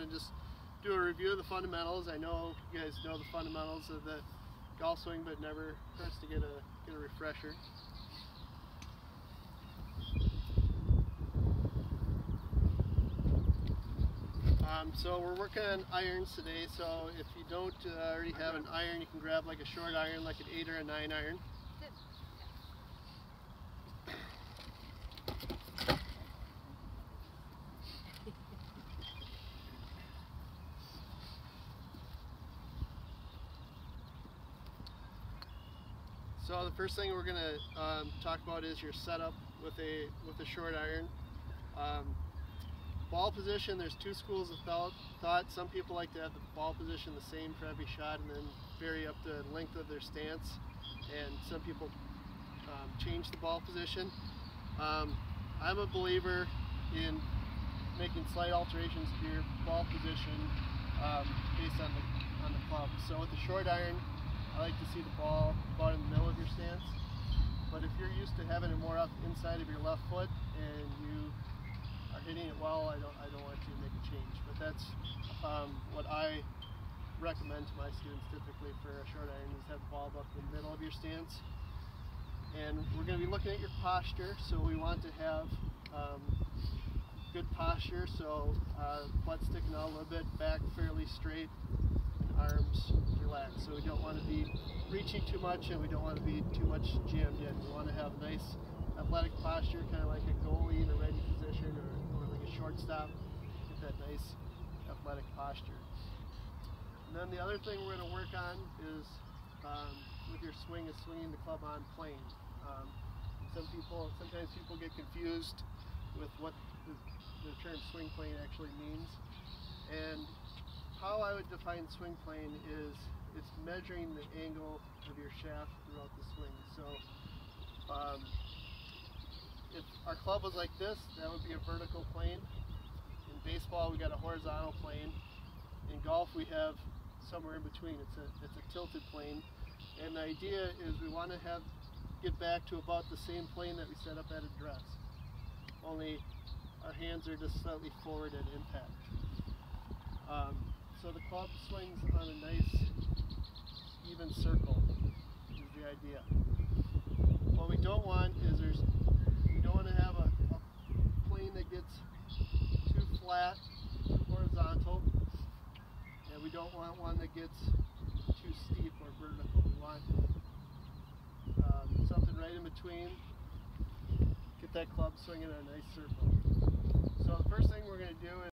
to just do a review of the fundamentals. I know you guys know the fundamentals of the golf swing, but never hurts to get a refresher. So we're working on irons today, so if you don't already have an iron, you can grab like a short iron, like an 8 or a 9 iron. So the first thing we're going to talk about is your setup with a short iron. Ball position, there's two schools of thought. Some people like to have the ball position the same for every shot and then vary up the length of their stance. And some people change the ball position. I'm a believer in making slight alterations to your ball position based on the club. So with the short iron, I like to see the ball about in the middle of your stance. But if you're used to having it more up inside of your left foot and you are hitting it well, I don't want you to make a change. But that's what I recommend to my students typically for a short iron, is have the ball up in the middle of your stance. And we're going to be looking at your posture, so we want to have good posture, so butt sticking out a little bit, back fairly straight, and arms relaxed. So we don't want to be reaching too much and we don't want to be too much jammed in. We want to have a nice athletic posture, kind of like a goalie in a ready position, or like a shortstop. Get that nice athletic posture. And then the other thing we're going to work on is with your swing, is swinging the club on plane. Sometimes people get confused with what the term swing plane actually means. And how I would define swing plane is it's measuring the angle of your shaft throughout the swing. So if our club was like this, that would be a vertical plane. In baseball, we got a horizontal plane. In golf, we have somewhere in between. It's a tilted plane. And the idea is we want to get back to about the same plane that we set up at address. Only our hands are just slightly forward at impact. So the club swings on a nice even circle is the idea. What we don't want is we don't want to have a plane that gets too flat, too horizontal, and we don't want one that gets too steep or vertical. We want something right in between. Get that club swinging in a nice circle. So the first thing we're going to do is